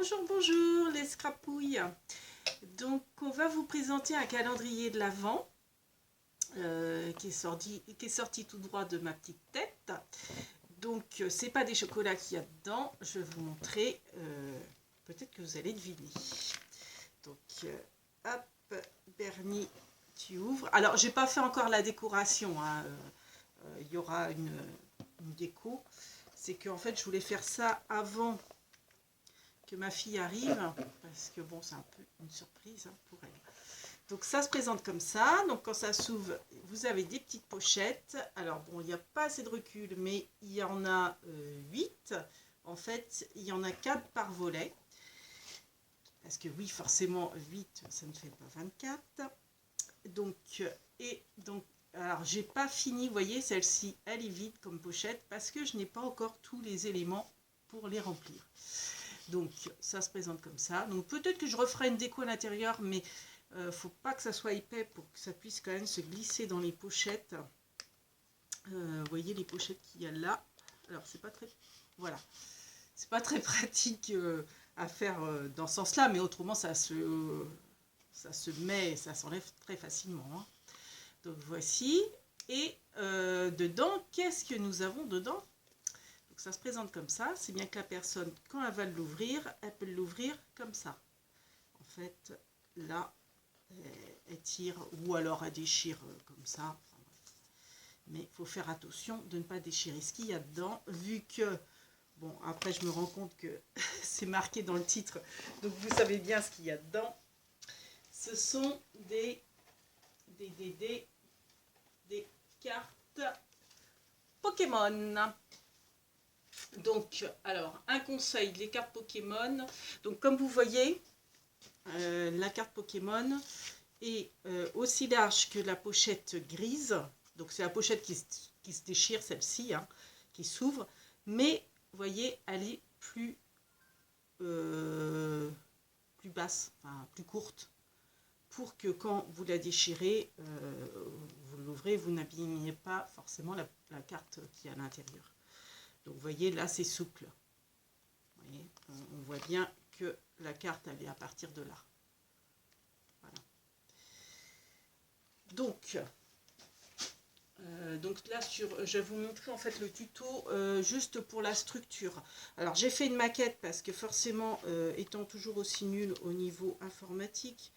Bonjour, bonjour les scrapouilles. Donc on va vous présenter un calendrier de l'Avent qui est sorti tout droit de ma petite tête. Donc c'est pas des chocolats qu'il y a dedans, je vais vous montrer, peut-être que vous allez deviner. Donc hop, Bernie, tu ouvres. Alors j'ai pas fait encore la décoration, hein. Il y aura une déco. C'est que en fait je voulais faire ça avant que ma fille arrive, parce que bon, c'est un peu une surprise hein, pour elle. Donc ça se présente comme ça. Donc quand ça s'ouvre, vous avez des petites pochettes. Alors bon, il n'y a pas assez de recul, mais il y en a 8. En fait, il y en a 4 par volet. Parce que oui, forcément, 8, ça ne fait pas 24. Donc, alors j'ai pas fini, vous voyez, celle-ci, elle est vide comme pochette, parce que je n'ai pas encore tous les éléments pour les remplir. Donc ça se présente comme ça. Donc peut-être que je referai une déco à l'intérieur, mais faut pas que ça soit épais pour que ça puisse quand même se glisser dans les pochettes. Vous voyez les pochettes qu'il y a là. Alors c'est pas très, voilà, c'est pas très pratique à faire dans ce sens-là, mais autrement ça se met, ça s'enlève très facilement. Hein. Donc voici. Et dedans, qu'est-ce que nous avons dedans? Ça se présente comme ça, c'est bien que la personne, quand elle va l'ouvrir, elle peut l'ouvrir comme ça. En fait, là, elle tire, ou alors elle déchire comme ça. Mais il faut faire attention de ne pas déchirer ce qu'il y a dedans, vu que, bon, après je me rends compte que c'est marqué dans le titre, donc vous savez bien ce qu'il y a dedans. Ce sont des cartes Pokémon. Donc, alors, un conseil, les cartes Pokémon. Donc, comme vous voyez, la carte Pokémon est aussi large que la pochette grise. Donc, c'est la pochette qui se déchire, celle-ci, hein, qui s'ouvre. Mais, vous voyez, elle est plus basse, enfin, plus courte. Pour que quand vous la déchirez, vous l'ouvrez, vous n'abîmiez pas forcément la carte qui est à l'intérieur. Donc vous voyez, là c'est souple. Vous voyez, on voit bien que la carte elle est à partir de là. Voilà. Donc là, je vais vous montrer en fait le tuto juste pour la structure. Alors j'ai fait une maquette parce que forcément, étant toujours aussi nulle au niveau informatique,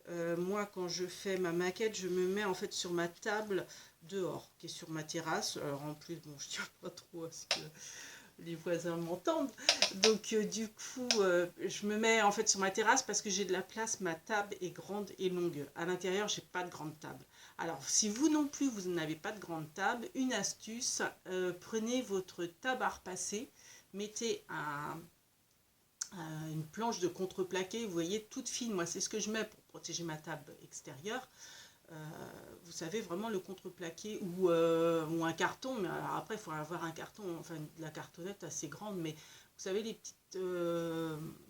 moi quand je fais ma maquette, je me mets en fait sur ma table dehors, qui est sur ma terrasse. Alors en plus, bon, je tiens pas trop à ce que les voisins m'entendent. Donc du coup, je me mets en fait sur ma terrasse parce que j'ai de la place, ma table est grande et longue. À l'intérieur, j'ai pas de grande table. Alors si vous non plus, vous n'avez pas de grande table, une astuce, prenez votre table à repasser, mettez une planche de contreplaqué, vous voyez, toute fine. Moi, c'est ce que je mets pour protéger ma table extérieure. Vous savez, vraiment le contreplaqué ou un carton, mais alors après il faut avoir un carton, enfin de la cartonnette assez grande, mais vous savez les petites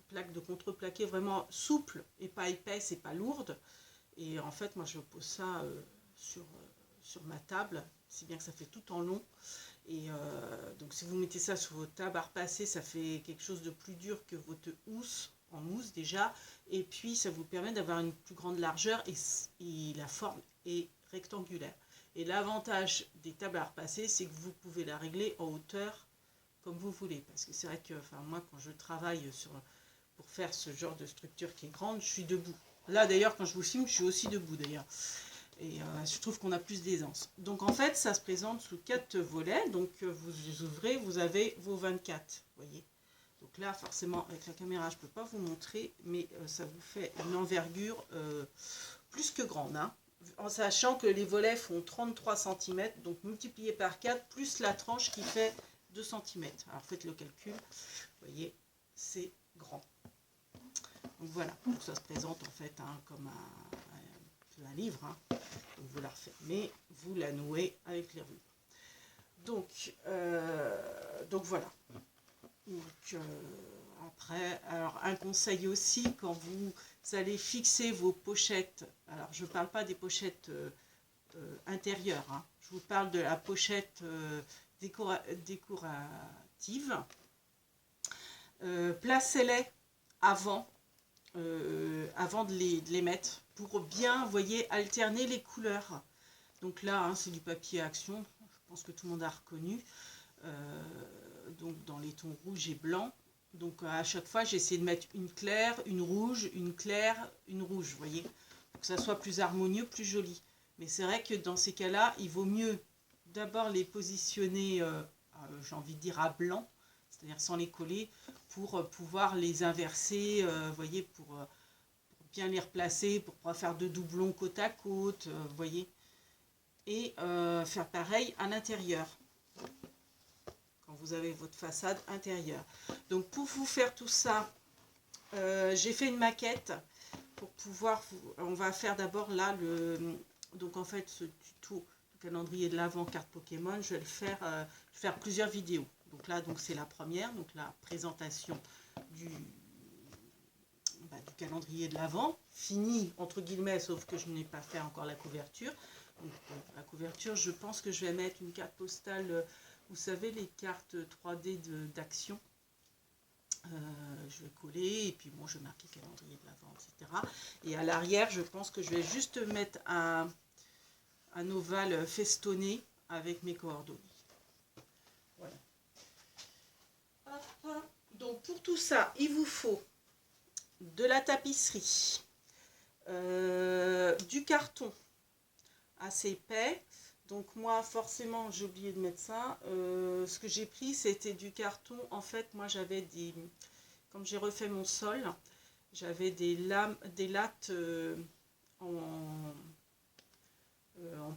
plaques de contreplaqué vraiment souples et pas épaisses et pas lourdes. Et en fait moi je pose ça sur ma table, si bien que ça fait tout en long. Et donc si vous mettez ça sur votre table à repasser, ça fait quelque chose de plus dur que votre housse en mousse déjà, et puis ça vous permet d'avoir une plus grande largeur et la forme est rectangulaire. Et l'avantage des tables à repasser, c'est que vous pouvez la régler en hauteur comme vous voulez, parce que c'est vrai que enfin, moi quand je travaille pour faire ce genre de structure qui est grande, je suis debout. Là d'ailleurs quand je vous filme, je suis aussi debout d'ailleurs. Et je trouve qu'on a plus d'aisance. Donc en fait, ça se présente sous 4 volets. Donc vous ouvrez, vous avez vos 24, voyez. Donc là, forcément, avec la caméra, je ne peux pas vous montrer, mais ça vous fait une envergure plus que grande. Hein, en sachant que les volets font 33 cm, donc multiplié par 4, plus la tranche qui fait 2 cm. Alors faites le calcul, vous voyez, c'est grand. Donc voilà, donc ça se présente en fait hein, comme un livre. Hein. Donc vous la refermez, vous la nouez avec les rues. Donc voilà. Donc après, alors un conseil aussi, quand vous allez fixer vos pochettes, alors je ne parle pas des pochettes intérieures, hein, je vous parle de la pochette décorative, placez-les avant, avant de les mettre, pour bien, vous voyez, alterner les couleurs. Donc là, hein, c'est du papier Action, je pense que tout le monde a reconnu. Donc dans les tons rouge et blanc. Donc à chaque fois, j'essaie de mettre une claire, une rouge, une claire, une rouge, vous voyez, pour que ça soit plus harmonieux, plus joli. Mais c'est vrai que dans ces cas-là, il vaut mieux d'abord les positionner, j'ai envie de dire à blanc, c'est-à-dire sans les coller, pour pouvoir les inverser, vous voyez, pour bien les replacer, pour pas faire de doublons côte à côte, vous voyez. Et faire pareil à l'intérieur, quand vous avez votre façade intérieure. Donc pour vous faire tout ça, j'ai fait une maquette pour pouvoir, on va faire d'abord là donc en fait ce tuto du calendrier de l'Avent carte Pokémon, je vais faire plusieurs vidéos. Donc là, donc c'est la première, donc la présentation du calendrier de l'Avent, fini entre guillemets, sauf que je n'ai pas fait encore la couverture. Donc, la couverture, je pense que je vais mettre une carte postale, vous savez, les cartes 3D d'Action. Je vais coller, et puis bon, je vais marquer calendrier de l'Avent, etc. Et à l'arrière, je pense que je vais juste mettre un ovale festonné avec mes coordonnées. Voilà. Donc pour tout ça, il vous faut de la tapisserie, du carton assez épais. Donc moi forcément j'ai oublié de mettre ça. Ce que j'ai pris c'était du carton. En fait moi j'avais des, comme j'ai refait mon sol, j'avais des lattes en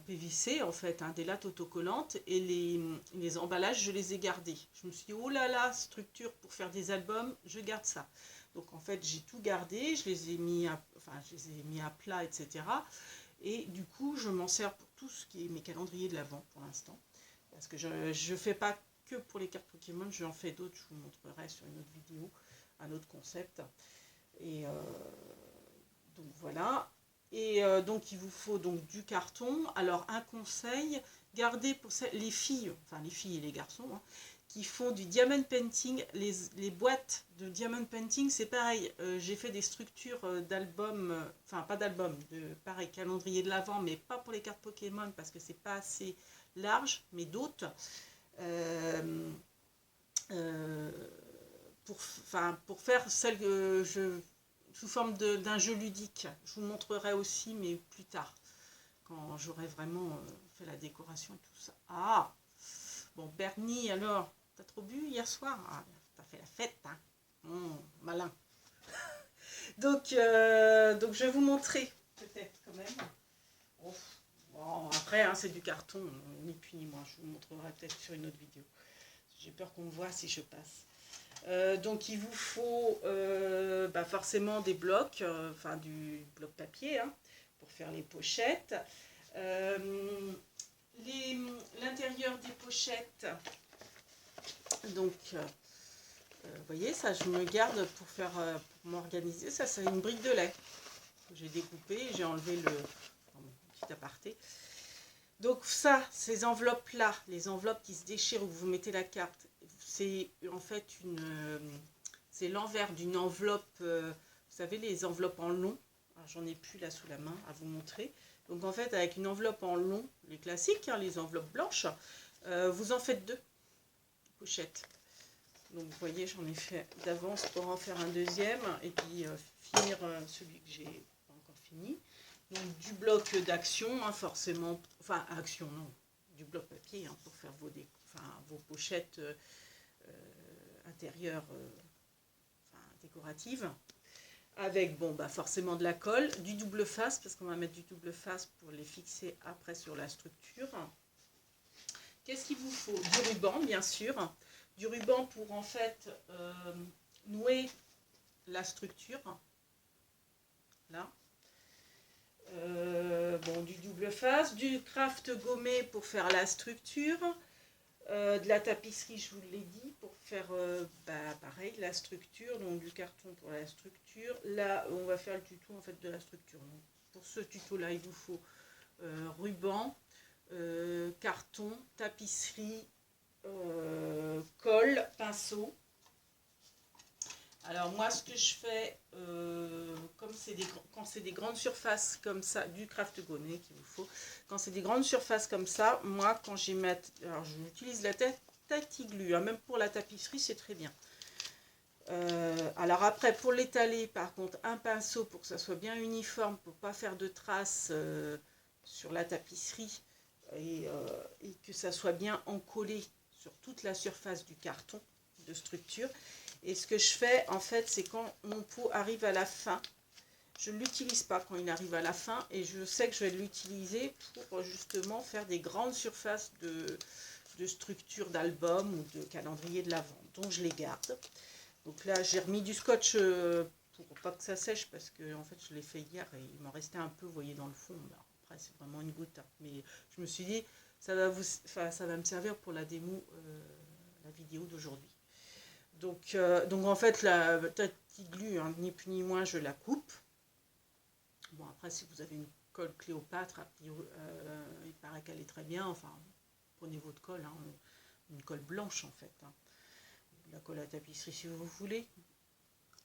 PVC en fait, hein, des lattes autocollantes, et les emballages je les ai gardés. Je me suis dit oh là là, structure pour faire des albums, je garde ça. Donc en fait j'ai tout gardé, je les ai mis à plat, etc. Et du coup je m'en sers pour tout ce qui est mes calendriers de l'Avent pour l'instant, parce que je ne fais pas que pour les cartes Pokémon, j'en fais d'autres, je vous montrerai sur une autre vidéo un autre concept. Et donc voilà. Et donc il vous faut donc du carton. Alors un conseil, gardez pour les filles, enfin les filles et les garçons, hein, qui font du diamond painting, les boîtes de diamond painting, c'est pareil. J'ai fait des structures d'albums, enfin pas d'albums, pareil, calendrier de l'Avent, mais pas pour les cartes Pokémon parce que c'est pas assez large, mais d'autres. Pour faire celle que sous forme d'un jeu ludique. Je vous montrerai aussi, mais plus tard, quand j'aurai vraiment fait la décoration et tout ça. Ah, bon, Bernie, alors, t'as trop bu hier soir? Ah, t'as fait la fête, hein. Malin. donc je vais vous montrer, peut-être, quand même. Oh, bon, après, hein, c'est du carton, ni plus ni moins. Je vous montrerai peut-être sur une autre vidéo. J'ai peur qu'on me voit si je passe. Donc il vous faut forcément des blocs, enfin du bloc papier, hein, pour faire les pochettes. L'intérieur des pochettes, donc vous voyez, ça je me garde pour faire pour m'organiser. Ça c'est une brique de lait que j'ai découpée, j'ai enlevé le petit aparté. Donc ça, ces enveloppes là, les enveloppes qui se déchirent où vous mettez la carte, c'est en fait c'est l'envers d'une enveloppe, vous savez les enveloppes en long, j'en ai plus là sous la main à vous montrer. Donc en fait avec une enveloppe en long, les classiques, hein, les enveloppes blanches, vous en faites 2 pochettes. Donc vous voyez, j'en ai fait d'avance pour en faire un deuxième et puis finir celui que j'ai pas encore fini. Donc du bloc d'action, hein, forcément, enfin action non, du bloc papier, hein, pour faire vos pochettes intérieures décoratives, avec forcément de la colle, du double face, parce qu'on va mettre du double face pour les fixer après sur la structure. Qu'est-ce qu'il vous faut? Du ruban, bien sûr, du ruban pour en fait nouer la structure, là. Du double face, du craft gommé pour faire la structure, de la tapisserie, je vous l'ai dit, pour faire pareil la structure, donc du carton pour la structure. Là on va faire le tuto en fait de la structure. Donc, pour ce tuto là il vous faut ruban, carton, tapisserie, colle, pinceau. Alors moi, ce que je fais, comme quand c'est des grandes surfaces comme ça, du craft gonnet qu'il vous faut, quand c'est des grandes surfaces comme ça, moi, quand j'ai ma... Alors, j'utilise la Tati-Glu, hein, même pour la tapisserie, c'est très bien. Alors après, pour l'étaler, par contre, un pinceau pour que ça soit bien uniforme, pour pas faire de traces sur la tapisserie et que ça soit bien encollé sur toute la surface du carton de structure. Et ce que je fais, en fait, c'est quand mon pot arrive à la fin, je ne l'utilise pas quand il arrive à la fin, et je sais que je vais l'utiliser pour justement faire des grandes surfaces de structure d'album ou de calendrier de l'Avent. Donc je les garde. Donc là, j'ai remis du scotch pour pas que ça sèche, parce que en fait, je l'ai fait hier et il m'en restait un peu, vous voyez, dans le fond. Alors, après, c'est vraiment une goutte, hein. Mais je me suis dit, ça va me servir pour la démo, la vidéo d'aujourd'hui. Donc en fait, la Tati-Glu, hein, ni plus ni moins, je la coupe. Bon, après, si vous avez une colle Cléopâtre, il paraît qu'elle est très bien. Enfin, prenez votre colle, hein, une colle blanche en fait. Hein. La colle à tapisserie si vous voulez.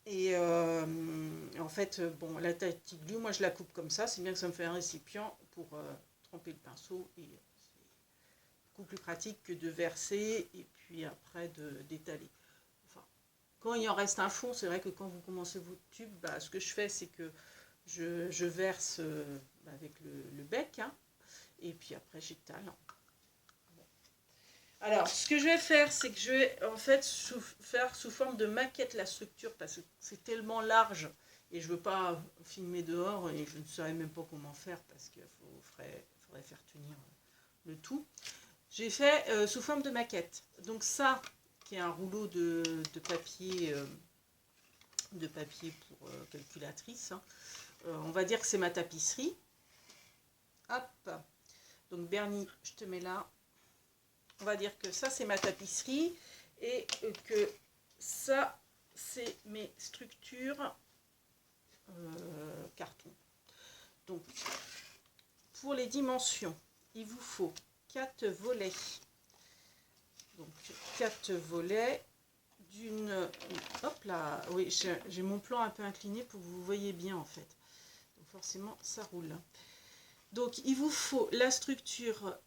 Et en fait, bon, la Tati-Glu, moi je la coupe comme ça. C'est bien que ça me fait un récipient pour tremper le pinceau. Et c'est beaucoup plus pratique que de verser et puis après d'étaler. Quand il en reste un fond, c'est vrai que quand vous commencez votre tube, bah, ce que je fais, c'est que je verse avec le bec, hein, et puis après j'étale. Bon. Alors, ce que je vais faire, c'est que je vais en fait faire sous forme de maquette la structure, parce que c'est tellement large, et je ne veux pas filmer dehors, et je ne saurais même pas comment faire, parce qu'il faudrait faire tenir le tout. J'ai fait sous forme de maquette. Donc ça, qui est un rouleau de papier pour calculatrice. Hein. On va dire que c'est ma tapisserie. Hop. Donc Bernie, je te mets là. On va dire que ça c'est ma tapisserie et que ça c'est mes structures carton. Donc pour les dimensions, il vous faut 4 volets. Donc 4 volets d'une... Hop là, oui, j'ai mon plan un peu incliné pour que vous voyez bien en fait. Donc forcément, ça roule. Donc il vous faut la structure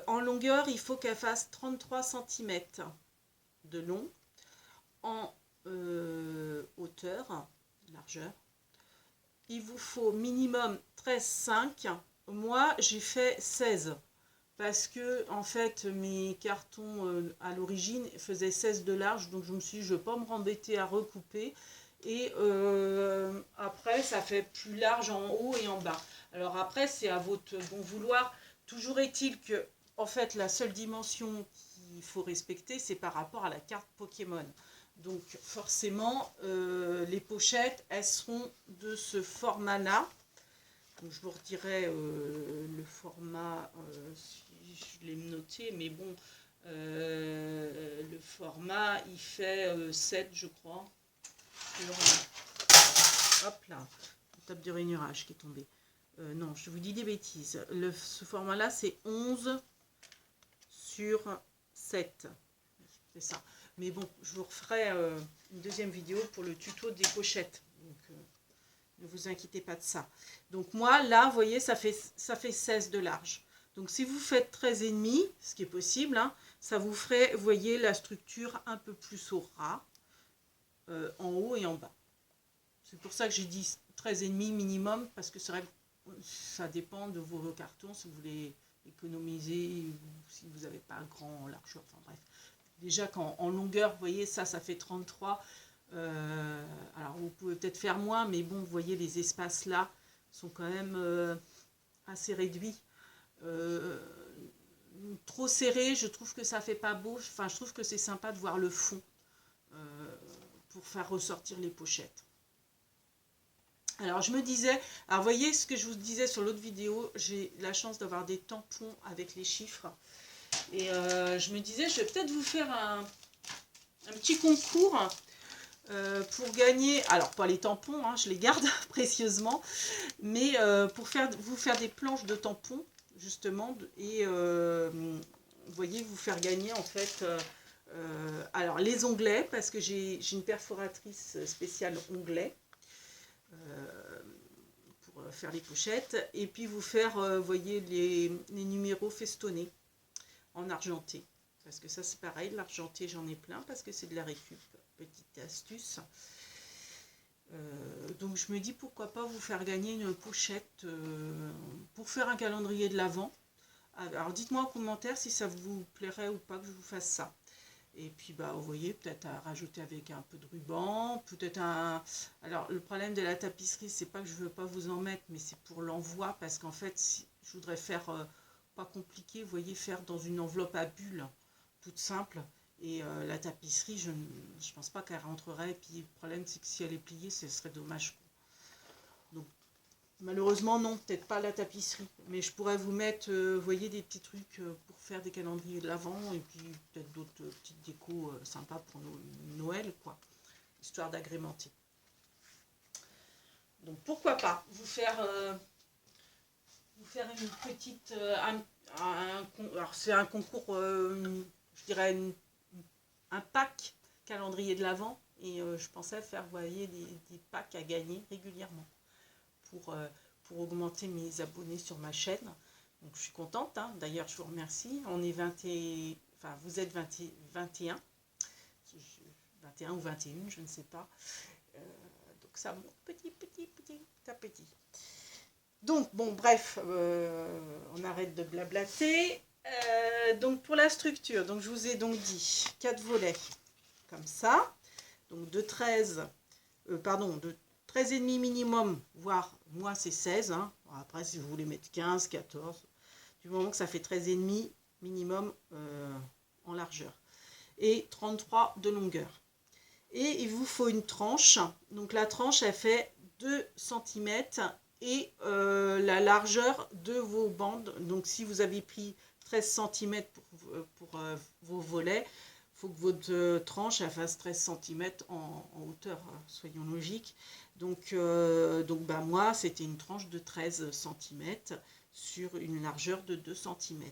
en longueur, il faut qu'elle fasse 33 cm de long. En hauteur, largeur, il vous faut minimum 13,5. Moi, j'ai fait 16. Parce que en fait mes cartons à l'origine faisaient 16 de large, donc je me suis dit je ne vais pas me rembêter à recouper, et après ça fait plus large en haut et en bas. Alors après c'est à votre bon vouloir. Toujours est-il que en fait la seule dimension qu'il faut respecter, c'est par rapport à la carte Pokémon. Donc forcément les pochettes elles seront de ce format là. Donc je vous redirai le format, si je l'ai noté, mais bon, le format, il fait 7, je crois. Hop là, une table de rainurage qui est tombée. Non, je vous dis des bêtises. Ce format-là, c'est 11 sur 7. C'est ça. Mais bon, je vous referai une deuxième vidéo pour le tuto des pochettes. Donc, ne vous inquiétez pas de ça. Donc moi, là, vous voyez, ça fait 16 de large. Donc si vous faites 13,5, ce qui est possible, hein, ça vous ferait, vous voyez, la structure un peu plus au ras, en haut et en bas. C'est pour ça que j'ai dit 13,5 minimum, parce que ça dépend de vos cartons, si vous voulez économiser, ou si vous n'avez pas un grand largeur, enfin bref. Déjà qu'en longueur, vous voyez, ça fait 33. Alors vous pouvez peut-être faire moins, mais bon, vous voyez, les espaces là sont quand même assez réduits. Trop serré, je trouve que ça fait pas beau. Enfin, je trouve que c'est sympa de voir le fond pour faire ressortir les pochettes. Alors je me disais, alors vous voyez ce que je vous disais sur l'autre vidéo, j'ai la chance d'avoir des tampons avec les chiffres. Et je me disais, je vais peut-être vous faire un petit concours pour gagner, alors pas les tampons, hein, je les garde précieusement, mais pour vous faire des planches de tampons, justement, et vous voyez, vous faire gagner en fait Alors les onglets, parce que j'ai une perforatrice spéciale onglets pour faire les pochettes, et puis vous faire, voyez, les numéros festonnés en argenté, parce que ça c'est pareil, l'argenté j'en ai plein, parce que c'est de la récup, petite astuce. Donc je me dis pourquoi pas vous faire gagner une pochette pour faire un calendrier de l'Avent. Alors dites-moi en commentaire si ça vous plairait ou pas que je vous fasse ça. Et puis bah vous voyez, peut-être à rajouter avec un peu de ruban, peut-être un... Alors le problème de la tapisserie, c'est pas que je veux pas vous en mettre, mais c'est pour l'envoi, parce qu'en fait si, je voudrais faire pas compliqué, vous voyez, faire dans une enveloppe à bulles, toute simple. Et la tapisserie, je ne pense pas qu'elle rentrerait. Et puis le problème, c'est que si elle est pliée, ce serait dommage. Donc malheureusement, non, peut-être pas la tapisserie. Mais je pourrais vous mettre, vous voyez, des petits trucs pour faire des calendriers de l'Avent. Et puis peut-être d'autres petites décos sympas pour Noël, quoi. Histoire d'agrémenter. Donc pourquoi pas vous faire une petite... alors c'est un concours, je dirais un pack calendrier de l'Avent, et je pensais faire, vous voyez, des packs à gagner régulièrement pour augmenter mes abonnés sur ma chaîne. Donc je suis contente, hein. D'ailleurs je vous remercie. On est 20 et... enfin vous êtes 21 ou 21, je ne sais pas. Donc ça monte petit à petit. Donc bon, bref, on arrête de blablater. Donc pour la structure, donc je vous ai donc dit 4 volets comme ça, donc de 13 et demi minimum, voire moi c'est 16, hein. Après si vous voulez mettre 15, 14, du moment que ça fait 13 et demi minimum en largeur, et 33 de longueur. Et il vous faut une tranche, donc la tranche elle fait 2 cm, et la largeur de vos bandes, donc si vous avez pris 13 cm pour vos volets, il faut que votre tranche elle fasse 13 cm en hauteur, soyons logiques. Donc bah, moi c'était une tranche de 13 cm sur une largeur de 2 cm.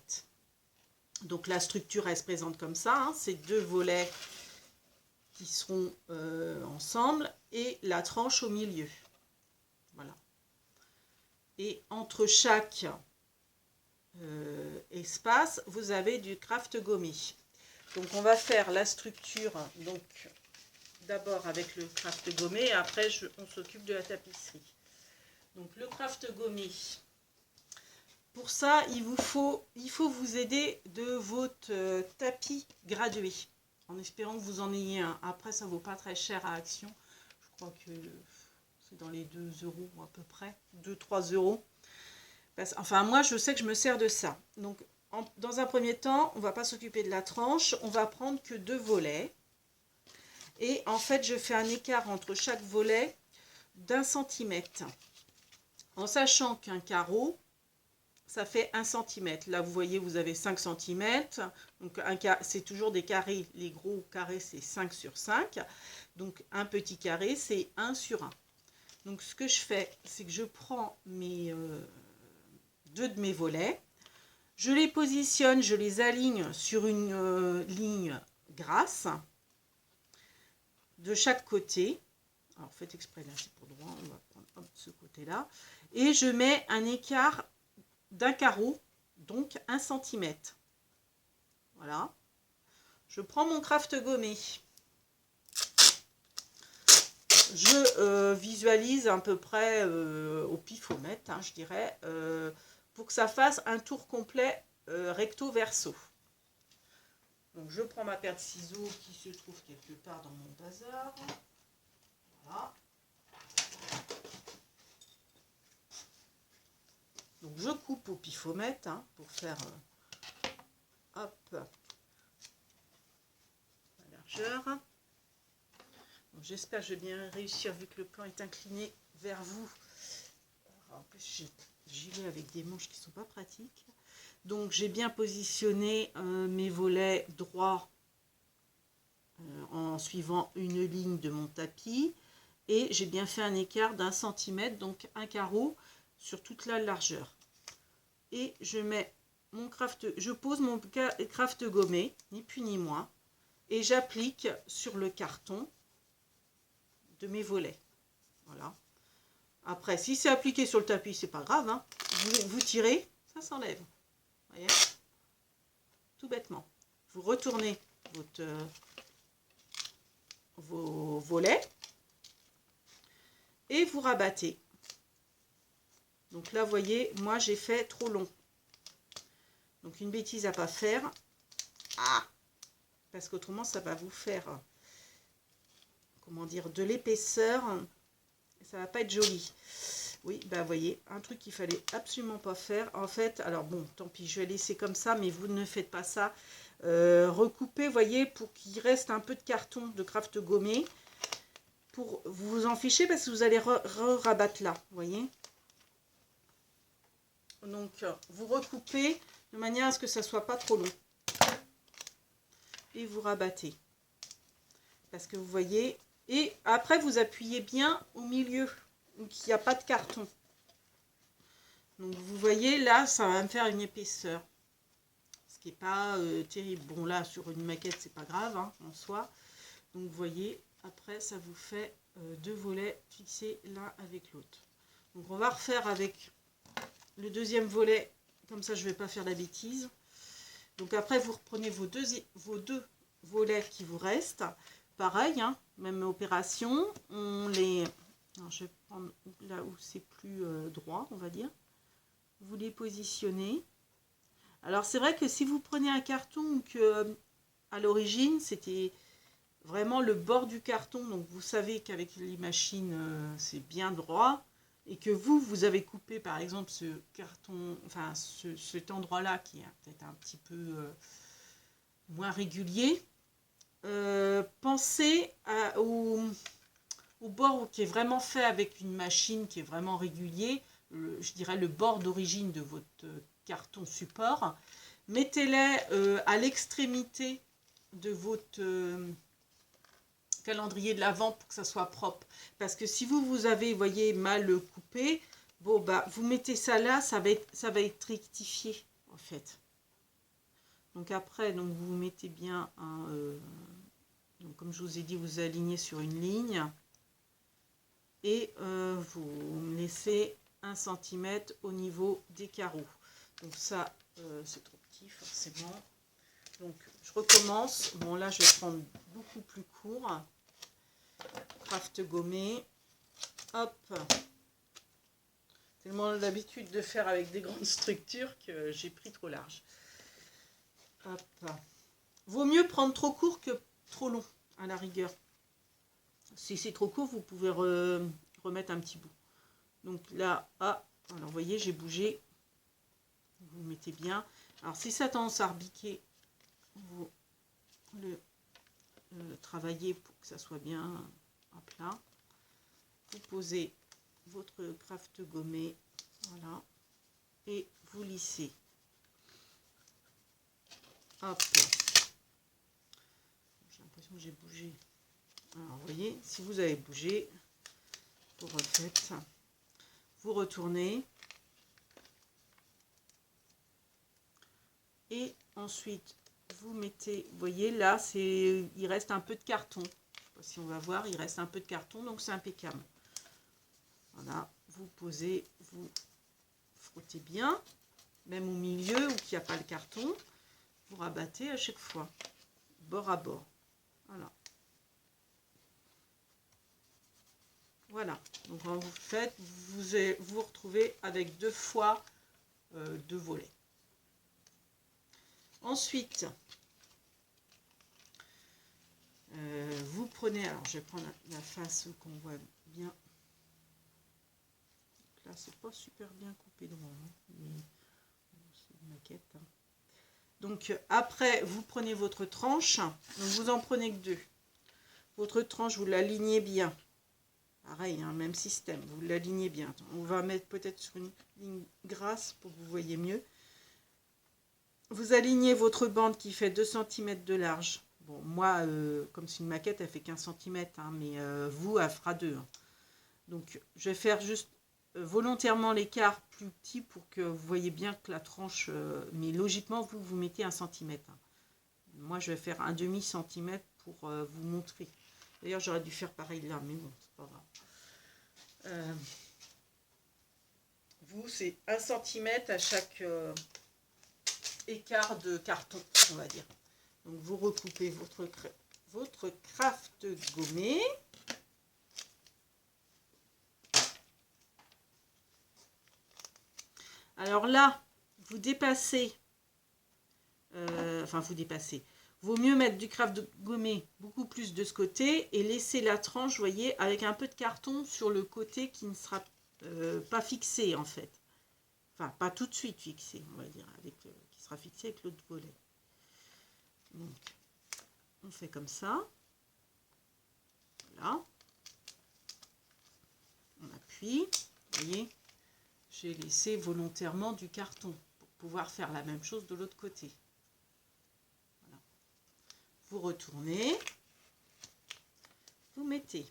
Donc la structure elle se présente comme ça, hein, c'est 2 volets qui seront ensemble et la tranche au milieu. Voilà. Et entre chaque espace, vous avez du craft gommé. Donc on va faire la structure donc d'abord avec le craft gommé, et après on s'occupe de la tapisserie. Donc le craft gommé. Pour ça, il faut vous aider de votre tapis gradué, en espérant que vous en ayez un. Après, ça vaut pas très cher à Action. Je crois que c'est dans les 2 € à peu près, 2-3 €. Enfin, moi, je sais que je me sers de ça. Donc, dans un premier temps, on ne va pas s'occuper de la tranche. On va prendre que 2 volets. Et en fait, je fais un écart entre chaque volet d'1 cm. En sachant qu'un carreau, ça fait 1 cm. Là, vous voyez, vous avez 5 cm. Donc, c'est toujours des carrés. Les gros carrés, c'est 5 sur 5. Donc, un petit carré, c'est 1 sur 1. Donc, ce que je fais, c'est que je prends mes 2 de mes volets. Je les positionne, je les aligne sur une ligne grasse de chaque côté. Alors, faites exprès, là, c'est pour droit. On va prendre hop, ce côté-là. Et je mets un écart d'un carreau, donc 1 cm. Voilà. Je prends mon craft gommé. Je visualise à peu près au pifomètre, hein, je dirais, pour que ça fasse un tour complet recto verso. Donc je prends ma paire de ciseaux qui se trouve quelque part dans mon bazar. Voilà. Donc je coupe au pifomètre, hein, pour faire hop, la largeur. J'espère que je vais bien réussir vu que le plan est incliné vers vous. Alors, en plus, j'y vais avec des manches qui ne sont pas pratiques. Donc j'ai bien positionné mes volets droits en suivant une ligne de mon tapis. Et j'ai bien fait un écart d'1 cm, donc un carreau sur toute la largeur. Et je mets mon craft, je pose mon craft gommé, ni plus ni moins. et j'applique sur le carton de mes volets. Voilà. Après, si c'est appliqué sur le tapis, c'est pas grave, hein. Vous tirez, ça s'enlève. Voyez, tout bêtement. Vous retournez vos volets et vous rabattez. Donc là, vous voyez, moi j'ai fait trop long. Donc une bêtise à pas faire. Ah, parce qu'autrement ça va vous faire, comment dire, de l'épaisseur. Ça va pas être joli. Oui, bah vous voyez, un truc qu'il fallait absolument pas faire. En fait, alors bon, tant pis, je vais laisser comme ça, mais vous ne faites pas ça. Recoupez, voyez, pour qu'il reste un peu de carton de craft gommé. Pour vous en fichez parce que vous allez rabattre là, vous voyez. Donc, vous recoupez de manière à ce que ça soit pas trop long. Et vous rabattez. Parce que vous voyez, et après vous appuyez bien au milieu, donc il n'y a pas de carton. Donc vous voyez, là, ça va me faire une épaisseur. Ce qui n'est pas terrible. Bon, là, sur une maquette, c'est pas grave, hein, en soi. Donc vous voyez, après, ça vous fait deux volets fixés l'un avec l'autre. Donc on va refaire avec le deuxième volet, comme ça je ne vais pas faire la bêtise. Donc après vous reprenez vos deux volets qui vous restent, pareil, hein, même opération, on les, alors je vais prendre là où c'est plus droit, on va dire, vous les positionnez. Alors c'est vrai que si vous prenez un carton que à l'origine c'était vraiment le bord du carton, donc vous savez qu'avec les machines c'est bien droit, et que vous avez coupé par exemple ce carton, enfin cet endroit-là qui est peut-être un petit peu moins régulier, pensez au bord qui est vraiment fait avec une machine qui est vraiment régulier, je dirais le bord d'origine de votre carton support. Mettez-les à l'extrémité de votre calendrier de l'Avent pour que ça soit propre, parce que si vous avez, voyez, mal coupé, bon bah vous mettez ça là, ça va être rectifié en fait. Donc après, donc vous mettez bien un donc comme je vous ai dit, vous alignez sur une ligne et vous laissez 1 cm au niveau des carreaux. Donc ça c'est trop petit forcément, donc je recommence. Bon là je vais prendre beaucoup plus court, craft gommé, hop, tellement l'habitude de faire avec des grandes structures que j'ai pris trop large. Hop. Vaut mieux prendre trop court que trop long à la rigueur. Si c'est trop court, vous pouvez remettre un petit bout. Donc là, ah, alors vous voyez, j'ai bougé. Vous mettez bien. Alors si ça a tendance à rebiquer, vous le travaillez pour que ça soit bien à plat. Vous posez votre craft gommé, voilà, et vous lissez. Hop. J'ai l'impression que j'ai bougé. Alors vous voyez, si vous avez bougé, vous refaites, vous retournez, et ensuite vous mettez, vous voyez là, il reste un peu de carton. Je sais pas si on va voir, il reste un peu de carton, donc c'est impeccable. Voilà, vous posez, vous frottez bien, même au milieu où il n'y a pas le carton, vous rabattez à chaque fois, bord à bord. Voilà. Voilà, donc quand vous faites, vous retrouvez avec 2 fois 2 volets. Ensuite, vous prenez, alors je vais prendre la face qu'on voit bien. Là, c'est pas super bien coupé droit, hein, mais c'est une maquette. Hein. Donc après, vous prenez votre tranche, donc vous en prenez que 2. Votre tranche, vous l'alignez bien. Pareil, hein, même système, vous l'alignez bien. On va mettre peut-être sur une ligne grasse pour que vous voyez mieux. Vous alignez votre bande qui fait 2 cm de large. Bon, moi, comme c'est une maquette, elle fait 15 cm, hein, mais vous, elle fera 2. Hein. Donc, je vais faire juste volontairement l'écart plus petit pour que vous voyez bien que la tranche, mais logiquement, vous mettez 1 cm. Hein. Moi, je vais faire un demi-centimètre pour vous montrer. D'ailleurs, j'aurais dû faire pareil là, mais bon, c'est pas grave. Vous, c'est 1 centimètre à chaque écart de carton, on va dire. Donc, vous recoupez votre craft gommé. Alors là, vous dépassez, vaut mieux mettre du craft gommé beaucoup plus de ce côté et laisser la tranche, vous voyez, avec un peu de carton sur le côté qui ne sera pas fixé en fait. Enfin, pas tout de suite fixé, on va dire, qui sera fixé avec l'autre volet. Donc, on fait comme ça. Voilà. On appuie, vous voyez. J'ai laissé volontairement du carton pour pouvoir faire la même chose de l'autre côté. Voilà. Vous retournez, vous mettez.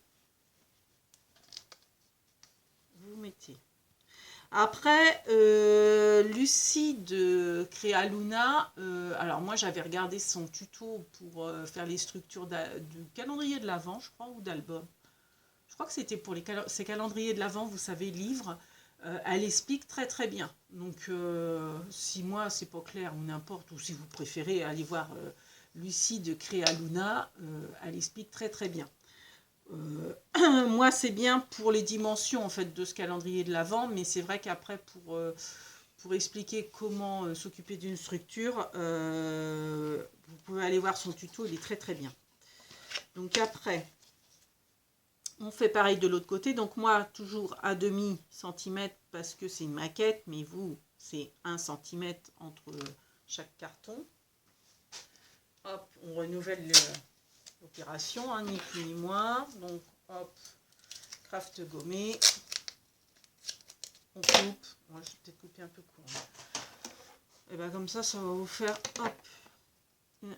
Après, Lucie de Créaluna, alors moi j'avais regardé son tuto pour faire les structures du calendrier de l'Avent, je crois, ou d'album. Je crois que c'était pour ces calendriers de l'Avent, vous savez, livres. Elle explique très très bien. Donc si moi c'est pas clair ou n'importe, ou si vous préférez aller voir Lucie de Créaluna, elle explique très très bien. Moi c'est bien pour les dimensions en fait de ce calendrier de l'Avent, mais c'est vrai qu'après pour expliquer comment s'occuper d'une structure, vous pouvez aller voir son tuto, il est très très bien. Donc après, on fait pareil de l'autre côté. Donc moi, toujours à demi centimètre parce que c'est une maquette, mais vous, c'est 1 centimètre entre chaque carton. Hop, on renouvelle l'opération, hein, ni plus ni moins. Donc hop, craft gommé. On coupe. Moi, je vais peut-être couper un peu court. Et bien comme ça va vous faire hop,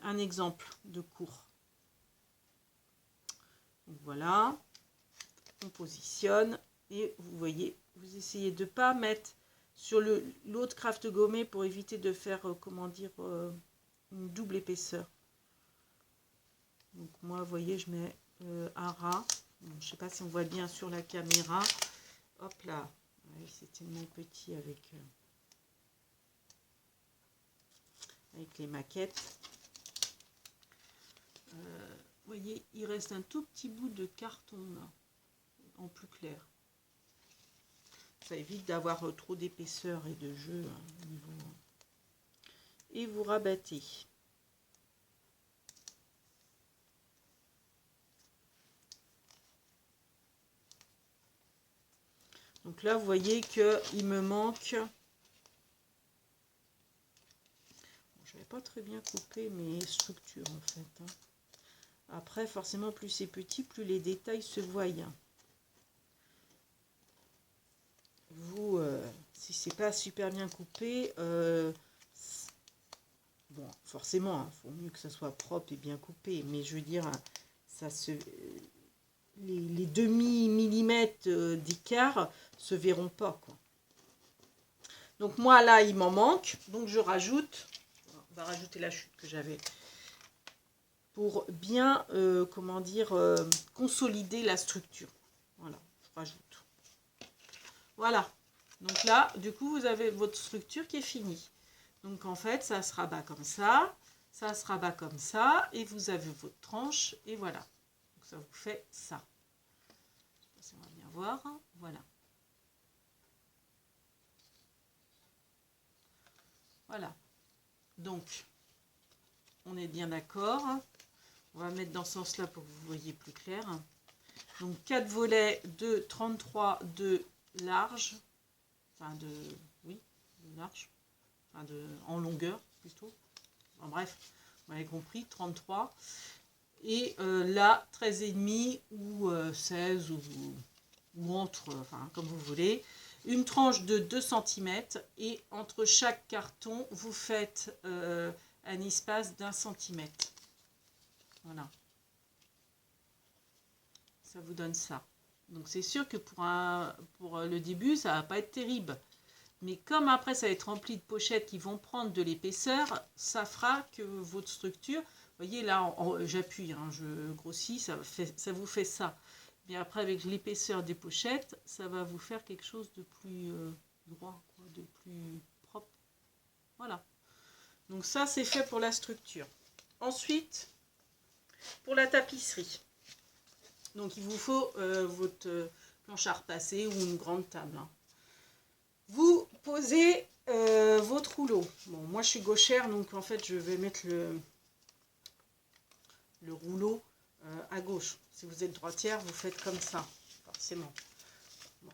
un exemple de court. Donc voilà. On positionne et vous voyez, vous essayez de ne pas mettre sur l'autre craft gommé pour éviter de faire, comment dire, une double épaisseur. Donc moi, vous voyez, je mets un ras. Bon, je ne sais pas si on voit bien sur la caméra. Hop là, ouais, c'est tellement petit avec les maquettes. Vous voyez, il reste un tout petit bout de carton là, en plus clair. Ça évite d'avoir trop d'épaisseur et de jeu au niveau. Et vous rabattez. Donc là, vous voyez qu'il me manque. Bon, je n'avais pas très bien coupé mes structures en fait. Hein. Après, forcément, plus c'est petit, plus les détails se voient. Vous, si c'est pas super bien coupé, bon, forcément, il faut mieux que ça soit propre et bien coupé, mais je veux dire, ça se, les demi-millimètres d'écart se verront pas, quoi. Donc moi, là, il m'en manque, donc je rajoute, on va rajouter la chute que j'avais, pour bien, comment dire, consolider la structure. Voilà, je rajoute. Voilà, donc là, du coup, vous avez votre structure qui est finie. Donc en fait, ça se rabat comme ça se rabat comme ça, et vous avez votre tranche, et voilà. Donc ça vous fait ça. Je sais pas si on va bien voir, voilà. Voilà. Donc, on est bien d'accord. On va mettre dans ce sens-là pour que vous voyez plus clair. Donc 4 volets de 33 de large, enfin de large, enfin en longueur plutôt. Enfin, bref, vous m'avez compris, 33. Et là, 13,5 ou 16 ou entre, enfin comme vous voulez. Une tranche de 2 cm et entre chaque carton, vous faites un espace d'1 cm. Voilà. Ça vous donne ça. Donc c'est sûr que pour le début, ça va pas être terrible. Mais comme après ça va être rempli de pochettes qui vont prendre de l'épaisseur, ça fera que votre structure, vous voyez là, j'appuie, hein, je grossis, ça vous fait ça. Mais après avec l'épaisseur des pochettes, ça va vous faire quelque chose de plus droit, quoi, de plus propre. Voilà. Donc ça c'est fait pour la structure. Ensuite, pour la tapisserie. Donc il vous faut votre planche à repasser ou une grande table, hein. Vous posez votre rouleau. Bon, moi je suis gauchère, donc en fait je vais mettre le rouleau à gauche. Si vous êtes droitière, vous faites comme ça, forcément. Bon.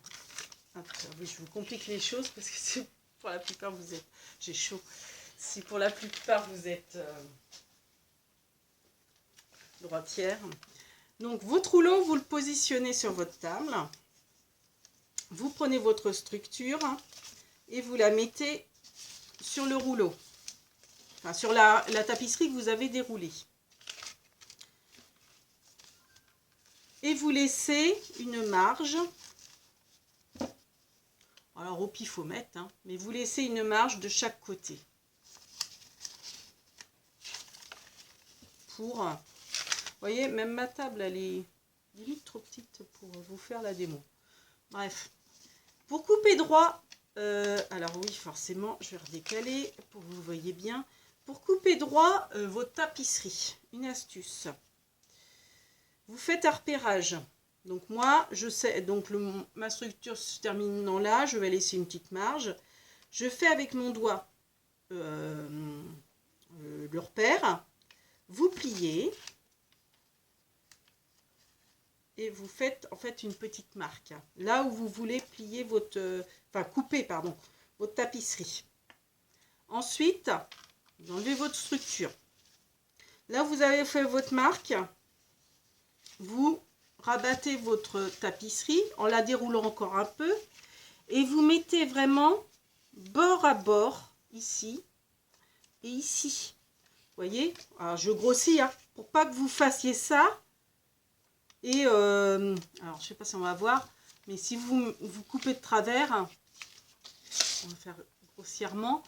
Après, oui, je vous complique les choses parce que c'est pour la plupart vous êtes... J'ai chaud. Si pour la plupart vous êtes droitière. Donc votre rouleau, vous le positionnez sur votre table. Vous prenez votre structure et vous la mettez sur le rouleau, enfin sur la tapisserie que vous avez déroulée. Et vous laissez une marge, alors au pifomètre, hein, mais vous laissez une marge de chaque côté. Pour, vous voyez, même ma table, elle est limite trop petite pour vous faire la démo. Bref, pour couper droit, alors oui, forcément, je vais redécaler pour que vous voyez bien. Pour couper droit votre tapisserie, une astuce. Vous faites un repérage. Donc moi, je sais, donc ma structure se termine dans là, je vais laisser une petite marge. Je fais avec mon doigt le repère. Vous pliez. Et vous faites en fait une petite marque là où vous voulez plier votre, enfin couper pardon, votre tapisserie. Ensuite, vous enlevez votre structure. Là vous avez fait votre marque, vous rabattez votre tapisserie en la déroulant encore un peu et vous mettez vraiment bord à bord ici et ici. Vous voyez, alors je grossis hein, pour pas que vous fassiez ça. Et alors je sais pas si on va voir, mais si vous coupez de travers, on va faire grossièrement,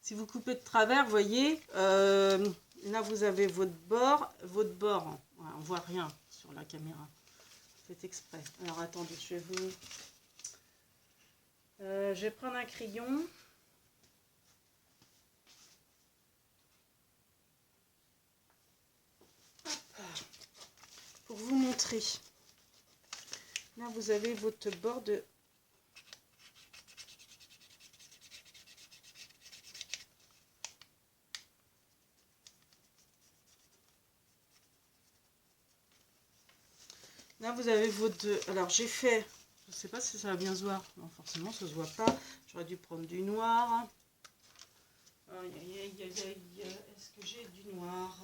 si vous coupez de travers, vous voyez, là vous avez votre bord, ouais, on voit rien sur la caméra, faites exprès. Alors attendez, je vais prendre un crayon. Pour vous montrer. Là, vous avez votre bord de... Là, vous avez votre... Alors, j'ai fait... Je ne sais pas si ça va bien se voir. Non, forcément, ça ne se voit pas. J'aurais dû prendre du noir. Aïe, aïe, aïe, aïe, aïe. Est-ce que j'ai du noir?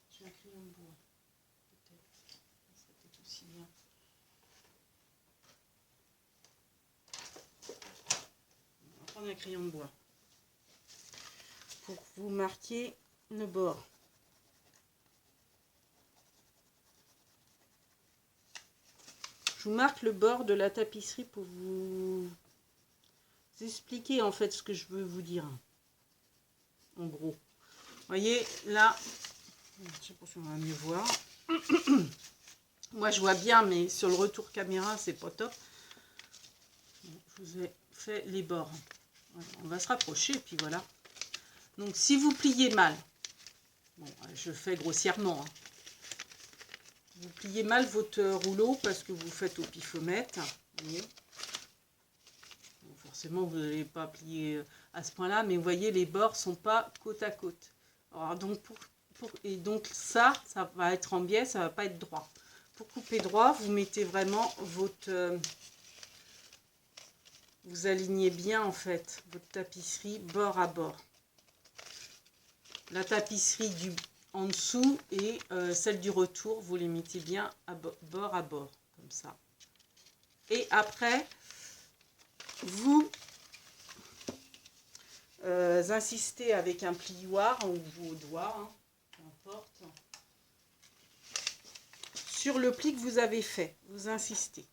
J'ai un crayon de bois. Peut-être. Ça serait peut-être aussi bien. On va prendre un crayon de bois. Pour vous marquer le bord. Je vous marque le bord de la tapisserie pour vous expliquer en fait ce que je veux vous dire. En gros. Vous voyez, là, je ne sais pas si on va mieux voir. Moi, je vois bien, mais sur le retour caméra, c'est pas top. Je vous ai fait les bords. Voilà, on va se rapprocher, et puis voilà. Donc, si vous pliez mal, bon, je fais grossièrement, hein. Vous pliez mal votre rouleau parce que vous faites au pifomètre. Vous voyez. Bon, forcément, vous n'allez pas plier à ce point-là, mais vous voyez, les bords ne sont pas côte à côte. Alors, donc, et donc ça va être en biais, ça ne va pas être droit. Pour couper droit, vous mettez vraiment votre... vous alignez bien, en fait, votre tapisserie bord à bord. La tapisserie en dessous et celle du retour, vous les mettez bien bord à bord, comme ça. Et après, vous insistez avec un plioir ou vos doigts, hein, peu importe, sur le pli que vous avez fait. Vous insistez.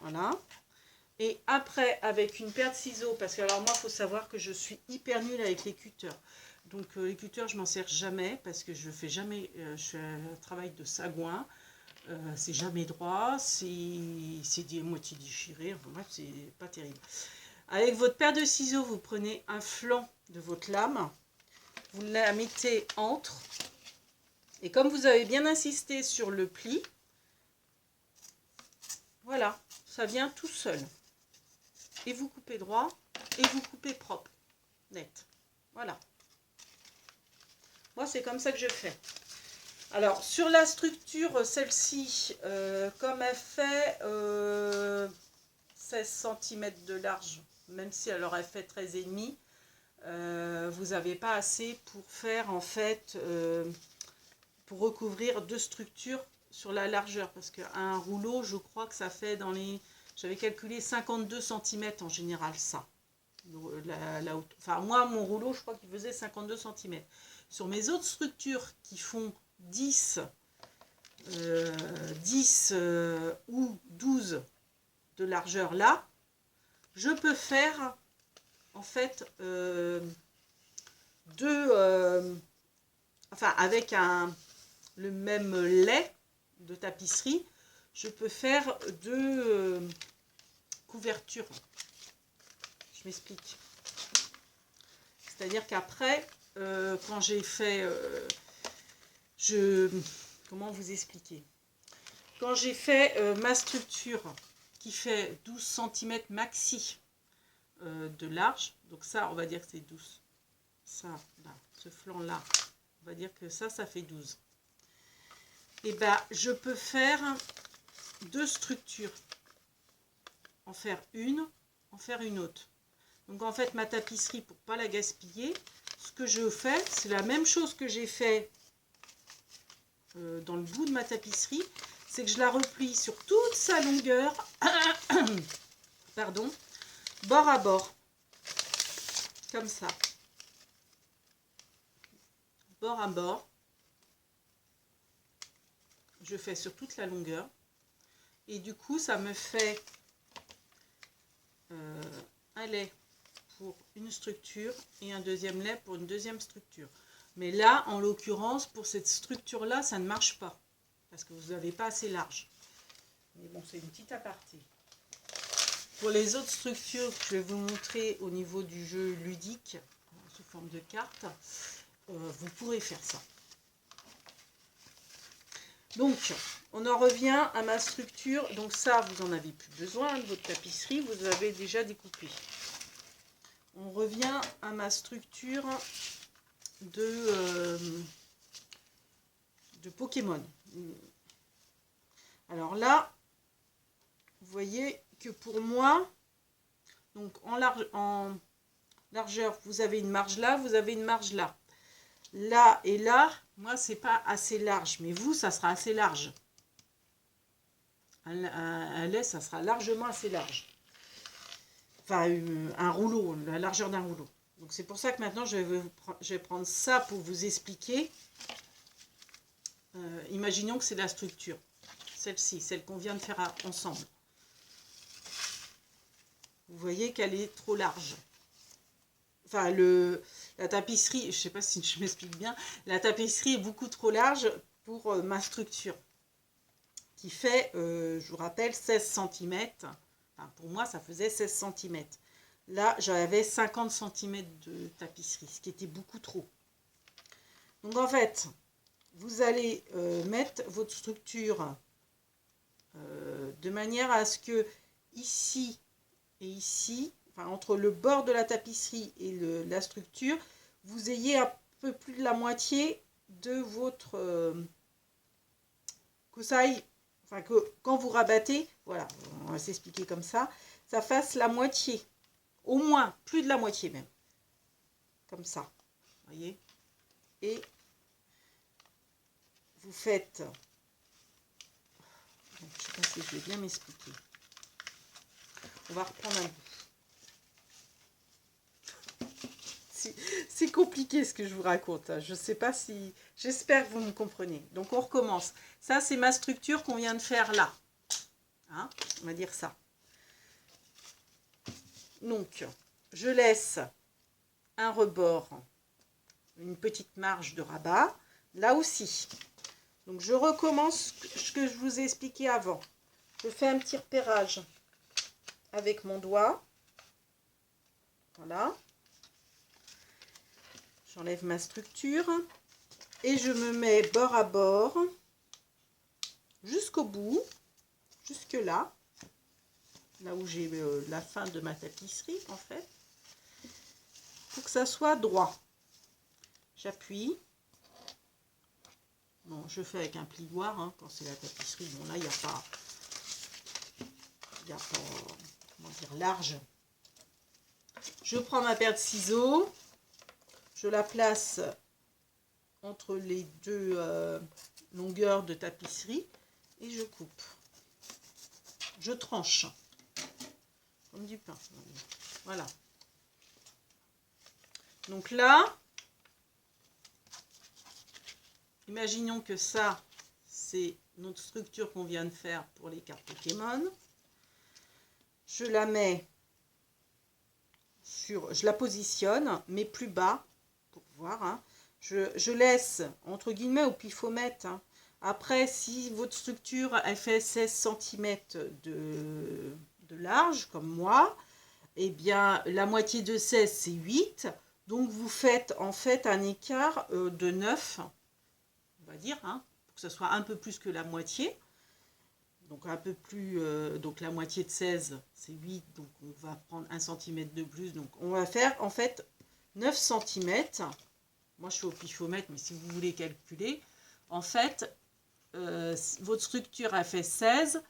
Voilà. Et après, avec une paire de ciseaux, parce que alors moi, il faut savoir que je suis hyper nulle avec les cutters. Donc les cutters, je m'en sers jamais, parce que je fais jamais, je fais un travail de sagouin. C'est jamais droit, c'est moitié déchiré, enfin bref, c'est pas terrible. Avec votre paire de ciseaux, vous prenez un flanc de votre lame, vous la mettez entre, et comme vous avez bien insisté sur le pli, voilà, ça vient tout seul. Et vous coupez droit, et vous coupez propre, net. Voilà. Moi, c'est comme ça que je fais. Alors, sur la structure, celle-ci, comme elle fait 16 cm de large, même si elle aurait fait 13,5, vous n'avez pas assez pour faire, en fait, pour recouvrir deux structures sur la largeur. Parce qu'un rouleau, je crois que ça fait dans les... J'avais calculé 52 cm en général, ça. Enfin, moi, mon rouleau, je crois qu'il faisait 52 cm. Sur mes autres structures qui font 10 ou 12 de largeur là, je peux faire en fait enfin avec le même lait de tapisserie, je peux faire deux couvertures. Je m'explique. C'est-à-dire qu'après, quand j'ai fait... comment vous expliquer? Quand j'ai fait ma structure qui fait 12 cm maxi de large, donc ça, on va dire que c'est 12. Ça, là, ce flanc-là, on va dire que ça fait 12. Et bien, je peux faire deux structures. En faire une autre. Donc en fait, ma tapisserie, pour pas la gaspiller, ce que je fais, c'est la même chose que j'ai fait dans le bout de ma tapisserie, c'est que je la replie sur toute sa longueur, pardon, bord à bord, comme ça, bord à bord, je fais sur toute la longueur, et du coup, ça me fait un lait pour une structure et un deuxième lait pour une deuxième structure. Mais là, en l'occurrence, pour cette structure-là, ça ne marche pas. Parce que vous n'avez pas assez large. Mais bon, c'est une petite aparté. Pour les autres structures que je vais vous montrer au niveau du jeu ludique, sous forme de carte, vous pourrez faire ça. Donc, on en revient à ma structure. Donc ça, vous n'en avez plus besoin de votre tapisserie. Vous avez déjà découpé. On revient à ma structure de Pokémon. Alors là, vous voyez que pour moi, donc en largeur, vous avez une marge là, vous avez une marge là. Là et là, moi, c'est pas assez large, mais vous, ça sera assez large. Un lait, ça sera largement assez large. Enfin, un rouleau, la largeur d'un rouleau. Donc c'est pour ça que maintenant, je vais prendre ça pour vous expliquer. Imaginons que c'est la structure. Celle-ci, celle qu'on vient de faire ensemble. Vous voyez qu'elle est trop large. Enfin, la tapisserie, je ne sais pas si je m'explique bien, la tapisserie est beaucoup trop large pour ma structure. Qui fait, je vous rappelle, 16 cm. Enfin, pour moi, ça faisait 16 cm. Là, j'avais 50 cm de tapisserie, ce qui était beaucoup trop. Donc, en fait, vous allez mettre votre structure de manière à ce que ici et ici, enfin, entre le bord de la tapisserie et la structure, vous ayez un peu plus de la moitié de votre coussaille. Enfin, que quand vous rabattez, voilà, on va s'expliquer comme ça fasse la moitié, au moins, plus de la moitié même, comme ça, voyez, et vous faites, je ne sais pas si je vais bien m'expliquer, on va reprendre un bout. C'est compliqué ce que je vous raconte, hein. Je ne sais pas si, j'espère que vous me comprenez. Donc on recommence, ça c'est ma structure qu'on vient de faire là, hein, on va dire ça. Donc, je laisse un rebord, une petite marge de rabat, là aussi. Donc, je recommence ce que je vous ai expliqué avant. Je fais un petit repérage avec mon doigt. Voilà. J'enlève ma structure. Et je me mets bord à bord jusqu'au bout, jusque là. Là où j'ai la fin de ma tapisserie, en fait. Pour que ça soit droit. J'appuie. Bon, je fais avec un plioir, hein, quand c'est la tapisserie. Bon, là, il n'y a pas, comment dire, large. Je prends ma paire de ciseaux. Je la place entre les deux longueurs de tapisserie. Et je coupe. Je tranche. Comme du pain. Voilà. Donc là, imaginons que ça, c'est notre structure qu'on vient de faire pour les cartes Pokémon. Je la mets sur, je la positionne, mais plus bas, pour voir. Hein. Je laisse, entre guillemets, au pifomètre. Hein. Après, si votre structure, elle fait 16 cm de large, comme moi, eh bien, la moitié de 16, c'est 8. Donc, vous faites en fait un écart de 9, on va dire, hein, pour que ce soit un peu plus que la moitié. Donc, un peu plus, donc la moitié de 16, c'est 8, donc on va prendre 1 cm de plus. Donc, on va faire en fait 9 cm. Moi, je suis au pifomètre, mais si vous voulez calculer, en fait, votre structure a fait 16.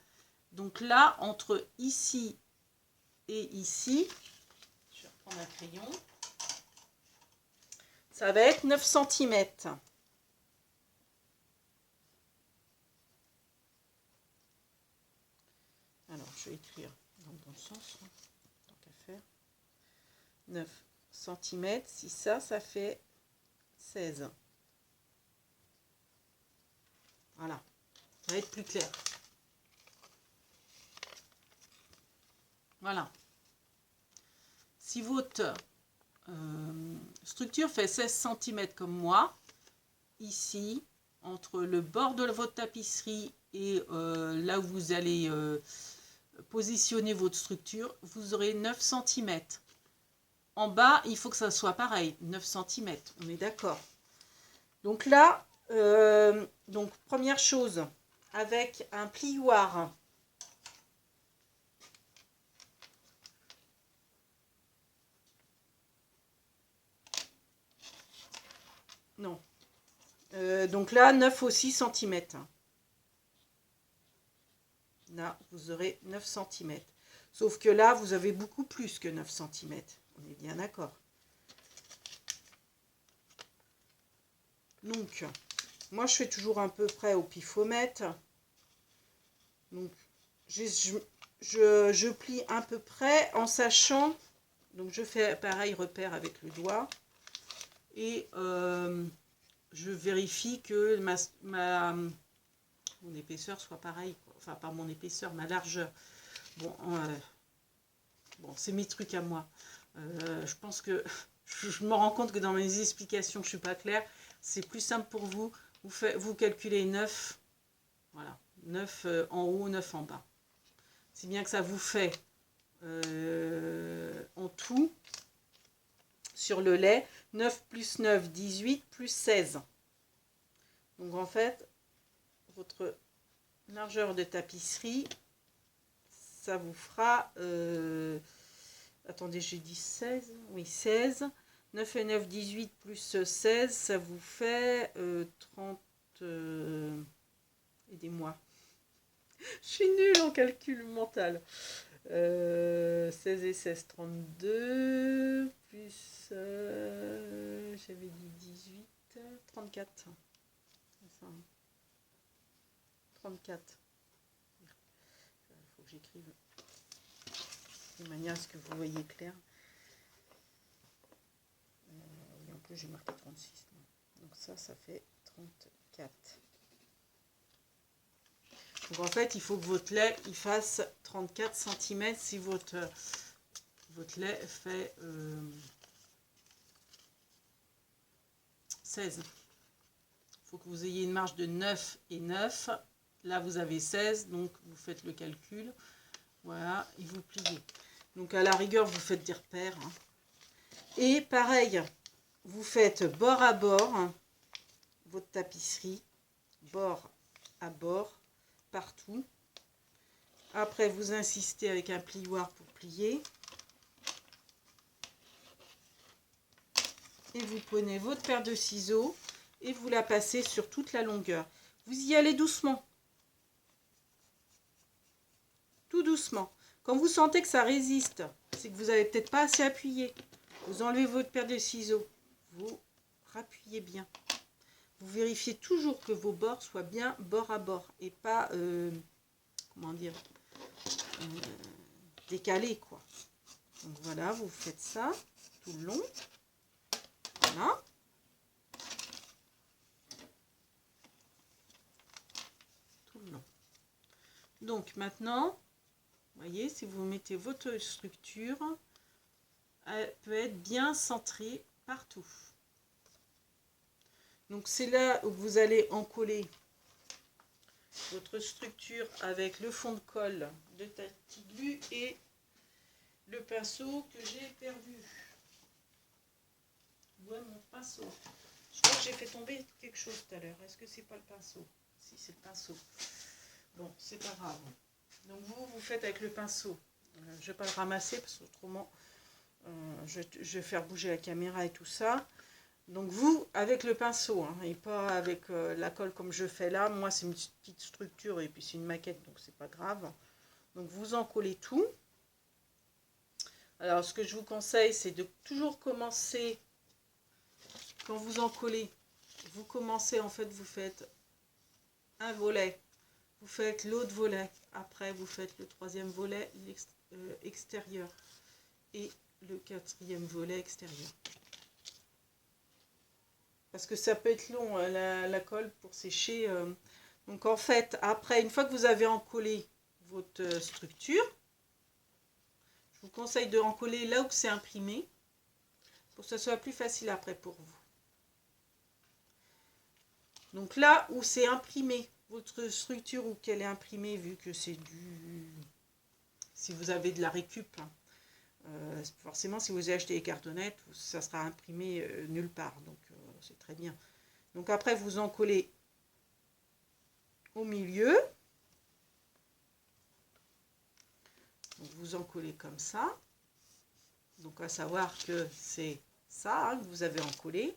Donc là, entre ici et ici, je vais reprendre un crayon. Ça va être 9 cm. Alors, je vais écrire dans le bon sens, hein, tant qu'à faire. 9 cm, si ça fait 16. Voilà, ça va être plus clair. Voilà. Si votre structure fait 16 cm comme moi, ici, entre le bord de votre tapisserie et là où vous allez positionner votre structure, vous aurez 9 cm. En bas, il faut que ça soit pareil, 9 cm, on est d'accord. Donc là, donc première chose, avec un plioir, non, donc là, 9 ou 6 cm. Là, vous aurez 9 cm. Sauf que là, vous avez beaucoup plus que 9 cm. On est bien d'accord. Donc, moi, je fais toujours à peu près au pifomètre. Donc, je plie à peu près en sachant... Donc, je fais pareil, repère avec le doigt. Et je vérifie que mon épaisseur soit pareille. Enfin, pas mon épaisseur, ma largeur. Bon, bon, c'est mes trucs à moi. Je pense que je me rends compte que dans mes explications, je ne suis pas claire. C'est plus simple pour vous. Vous calculez 9. Voilà. 9 en haut, 9 en bas. Si bien que ça vous fait en tout, sur le lait, 9 plus 9, 18 plus 16. Donc en fait, votre largeur de tapisserie, ça vous fera... attendez, j'ai dit 16. Oui, 16. 9 et 9, 18 plus 16, ça vous fait 30... aidez-moi. Je suis nulle en calcul mental. 16 et 16, 32. Plus... j'avais dit 18. 34. 34. Il faut que j'écrive de manière à ce que vous voyez clair. Oui, en plus j'ai marqué 36. Donc ça fait 34. Donc en fait, il faut que votre lait il fasse 34 cm si votre votre lait fait 16. Il faut que vous ayez une marge de 9 et 9. Là, vous avez 16, donc vous faites le calcul. Voilà, et vous pliez. Donc, à la rigueur, vous faites des repères. Hein. Et pareil, vous faites bord à bord, hein, votre tapisserie, bord à bord, partout. Après, vous insistez avec un plioir pour plier. Et vous prenez votre paire de ciseaux et vous la passez sur toute la longueur. Vous y allez doucement. Tout doucement. Quand vous sentez que ça résiste, c'est que vous n'avez peut-être pas assez appuyé. Vous enlevez votre paire de ciseaux. Vous rappuyez bien. Vous vérifiez toujours que vos bords soient bien bord à bord et pas, comment dire, décalés, quoi. Donc voilà, vous faites ça tout le long. Voilà. Tout le long. Donc maintenant, vous voyez, si vous mettez votre structure, elle peut être bien centrée partout. Donc c'est là où vous allez encoller votre structure avec le fond de colle de Tatiglu et le pinceau que j'ai perdu. Où est mon pinceau? Je crois que j'ai fait tomber quelque chose tout à l'heure. Est-ce que c'est pas le pinceau? Si, c'est le pinceau. Bon, c'est pas grave. Donc vous faites avec le pinceau. Je vais pas le ramasser parce que autrement je vais faire bouger la caméra et tout ça. Donc vous, avec le pinceau, hein, et pas avec la colle comme je fais là. Moi, c'est une petite structure et puis c'est une maquette, donc c'est pas grave. Donc vous en collez tout. Alors ce que je vous conseille, c'est de toujours commencer, quand vous en collez, vous commencez en fait, vous faites un volet, vous faites l'autre volet, après vous faites le troisième volet extérieur et le quatrième volet extérieur. Parce que ça peut être long, la colle pour sécher. Donc en fait, après, une fois que vous avez encollé votre structure, je vous conseille de encoller là où c'est imprimé, pour que ce soit plus facile après pour vous. Donc là où c'est imprimé, votre structure ou qu'elle est imprimée, vu que c'est du... Si vous avez de la récup, hein, forcément si vous avez acheté les cartonnettes, ça sera imprimé nulle part. Donc c'est très bien. Donc après vous en collez au milieu. Donc vous en collez comme ça. Donc à savoir que c'est ça hein, que vous avez encollé.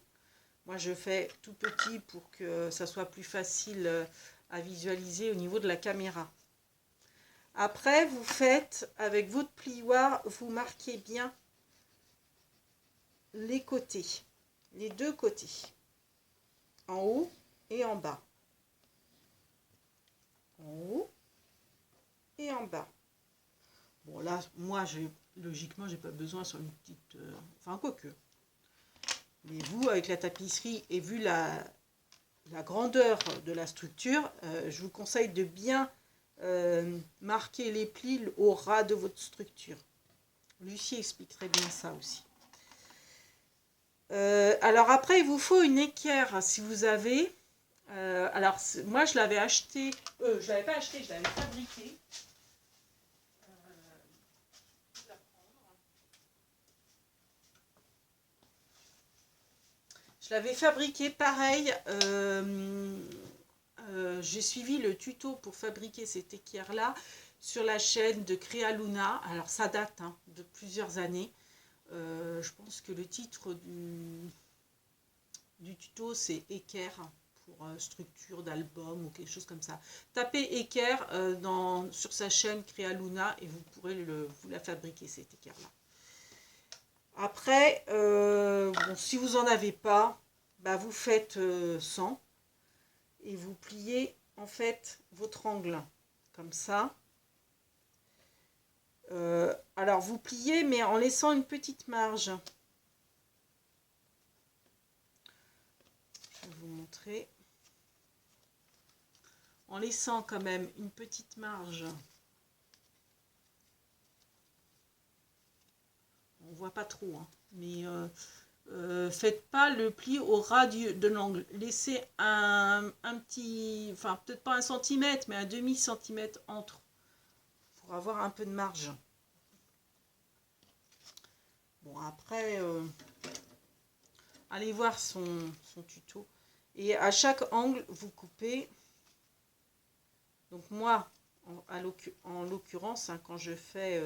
Moi je fais tout petit pour que ça soit plus facile à visualiser au niveau de la caméra. Après vous faites avec votre plioir, vous marquez bien les côtés, les deux côtés, en haut et en bas. En haut et en bas. Bon là, moi, logiquement, j'ai pas besoin sur une petite... enfin, quoique. Mais vous, avec la tapisserie, et vu la grandeur de la structure, je vous conseille de bien marquer les plis au ras de votre structure. Lucie expliquerait bien ça aussi. Alors après, il vous faut une équerre, si vous avez... alors, moi, je l'avais acheté... je l'avais pas acheté, je l'avais fabriqué. Je l'avais fabriqué pareil. J'ai suivi le tuto pour fabriquer cette équerre-là sur la chaîne de Crealuna. Alors, ça date hein, de plusieurs années. Je pense que le titre du tuto, c'est équerre pour structure d'album ou quelque chose comme ça. Tapez équerre sur sa chaîne Crealuna et vous pourrez vous la fabriquer, cette équerre-là. Après, bon, si vous n'en avez pas, bah vous faites 100 et vous pliez en fait votre angle comme ça. Alors vous pliez mais en laissant une petite marge. Je vais vous montrer. En laissant quand même une petite marge voit pas trop, hein, mais faites pas le pli au ras de l'angle. Laissez un petit, enfin peut-être pas 1 cm, mais un demi-centimètre entre, pour avoir un peu de marge. Bon, après, allez voir son tuto. Et à chaque angle, vous coupez. Donc moi, en l'occurrence, hein, quand je fais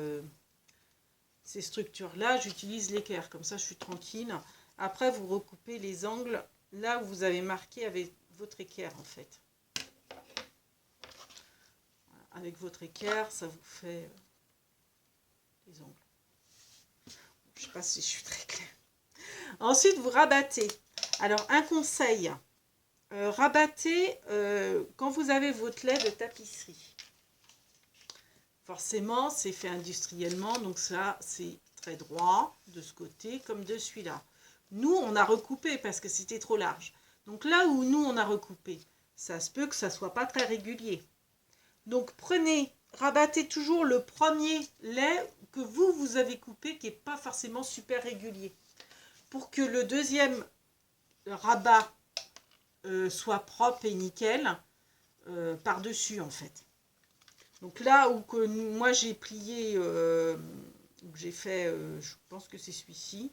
ces structures-là, j'utilise l'équerre. Comme ça, je suis tranquille. Après, vous recoupez les angles là où vous avez marqué avec votre équerre, en fait. Voilà. Avec votre équerre, ça vous fait les angles. Je ne sais pas si je suis très claire. Ensuite, vous rabattez. Alors, un conseil. Rabattez quand vous avez votre lait de tapisserie. Forcément, c'est fait industriellement, donc ça, c'est très droit de ce côté comme de celui-là. Nous, on a recoupé parce que c'était trop large. Donc là où nous, on a recoupé, ça se peut que ça ne soit pas très régulier. Donc prenez, rabattez toujours le premier lait que vous avez coupé, qui n'est pas forcément super régulier. Pour que le deuxième rabat soit propre et nickel par-dessus, en fait. Donc là où que moi j'ai plié, j'ai fait, je pense que c'est celui-ci.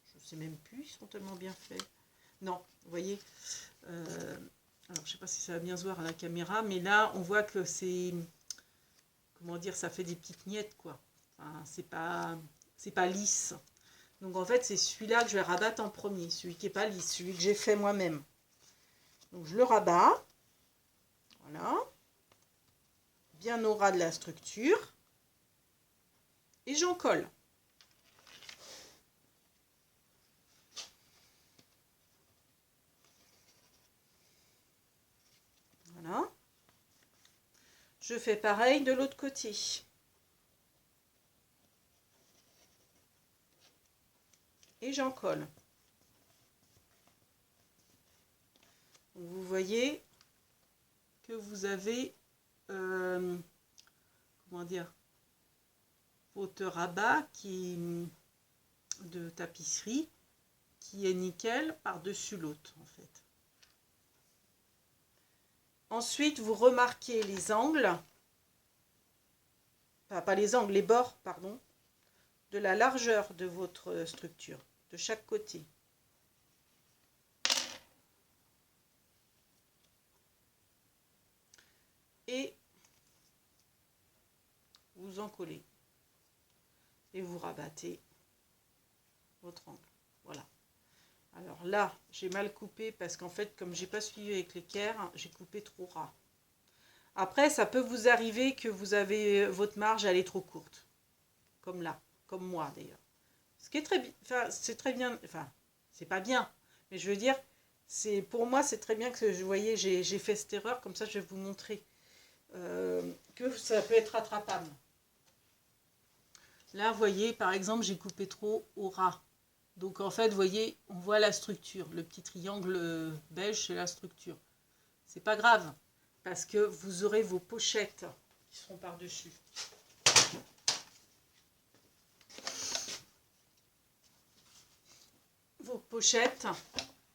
Je ne sais même plus, ils sont tellement bien faits. Non, vous voyez. Alors je ne sais pas si ça va bien se voir à la caméra, mais là on voit que c'est, comment dire, ça fait des petites miettes, quoi. Enfin, c'est pas lisse. Donc en fait c'est celui-là que je vais rabattre en premier, celui qui n'est pas lisse, celui que j'ai fait moi-même. Donc je le rabats. Voilà. Bien au ras de la structure. Et j'en colle. Voilà. Je fais pareil de l'autre côté. Et j'en colle. Vous voyez que vous avez, comment dire, votre rabat qui de tapisserie qui est nickel par-dessus l'autre, en fait. Ensuite, vous remarquez les angles, enfin pas les angles, les bords, pardon, de la largeur de votre structure, de chaque côté. Et vous en collez. Et vous rabattez votre angle. Voilà. Alors là, j'ai mal coupé parce qu'en fait, comme j'ai pas suivi avec l'équerre, j'ai coupé trop ras. Après, ça peut vous arriver que vous avez votre marge, elle est trop courte. Comme là, comme moi d'ailleurs. Ce qui est très bien, enfin, c'est très bien, enfin, c'est pas bien, mais je veux dire, pour moi, c'est très bien que, vous voyez, j'ai fait cette erreur, comme ça, je vais vous montrer que ça peut être rattrapable. Là, vous voyez, par exemple, j'ai coupé trop au ras. Donc, en fait, vous voyez, on voit la structure. Le petit triangle beige, c'est la structure. C'est pas grave, parce que vous aurez vos pochettes qui seront par-dessus. Vos pochettes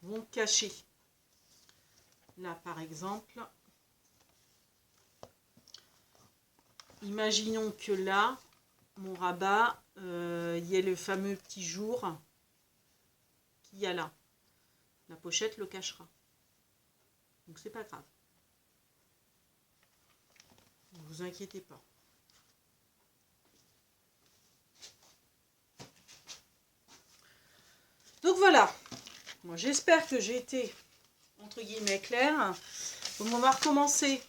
vont cacher. Là, par exemple, imaginons que là, mon rabat, il y ait le fameux petit jour qu'il y a là. La pochette le cachera. Donc, c'est pas grave. Ne vous inquiétez pas. Donc voilà. Moi, j'espère que j'ai été entre guillemets claire. On va recommencer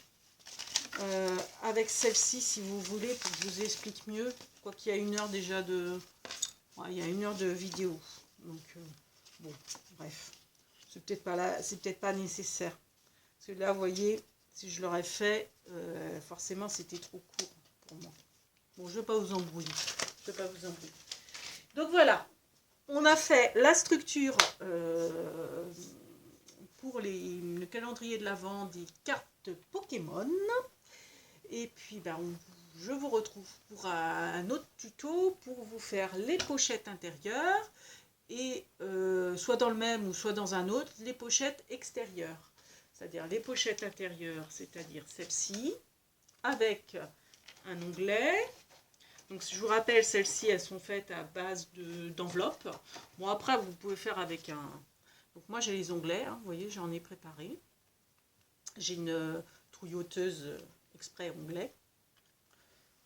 avec celle-ci si vous voulez pour que je vous explique mieux. Quoi qu'il y a 1 heure déjà de... Ouais, il y a 1 heure de vidéo. Donc, bon, bref. C'est peut-être pas là, c'est peut-être pas nécessaire. Parce que là, vous voyez, si je l'aurais fait, forcément, c'était trop court pour moi. Bon, je ne vais pas vous embrouiller. Je vais pas vous embrouiller. Donc voilà. On a fait la structure pour le calendrier de l'Avent des cartes Pokémon. Et puis, ben, je vous retrouve pour un autre tuto pour vous faire les pochettes intérieures et soit dans le même ou soit dans un autre, les pochettes extérieures. C'est-à-dire les pochettes intérieures, c'est-à-dire celle-ci, avec un onglet. Donc je vous rappelle, celles-ci, elles sont faites à base d'enveloppe. Bon, après, vous pouvez faire avec un... Donc moi, j'ai les onglets, hein, vous voyez, j'en ai préparé. J'ai une trouilloteuse exprès onglet.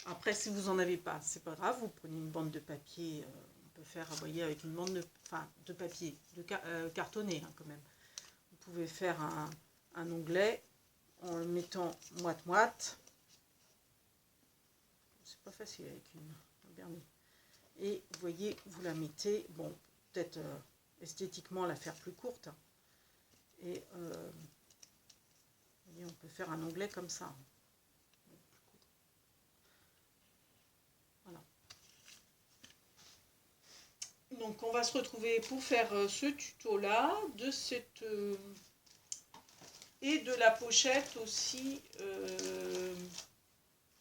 Après, si vous n'en avez pas, c'est pas grave, vous prenez une bande de papier, on peut faire, vous voyez, avec une bande de papier, cartonné hein, quand même. Vous pouvez faire un onglet en le mettant moite-moite. C'est pas facile avec un vernis. Et vous voyez, vous la mettez, bon, peut-être esthétiquement la faire plus courte. Et vous voyez, on peut faire un onglet comme ça. Voilà. Donc on va se retrouver pour faire ce tuto là, de cette et de la pochette aussi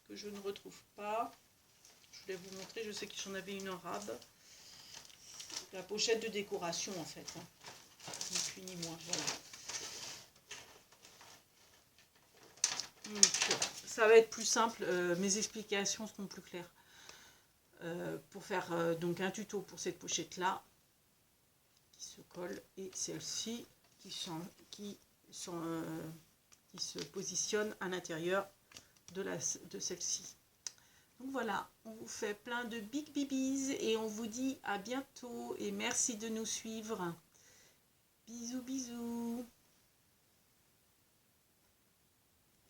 que je ne retrouve pas. Je voulais vous montrer, je sais que j'en avais une arabe. La pochette de décoration en fait. Hein. Ni plus ni moins, voilà. Donc, ça va être plus simple, mes explications seront plus claires. Pour faire donc un tuto pour cette pochette là qui se colle et celle-ci qui se positionne à l'intérieur de celle-ci. Donc voilà, on vous fait plein de big bibis et on vous dit à bientôt et merci de nous suivre. Bisous bisous.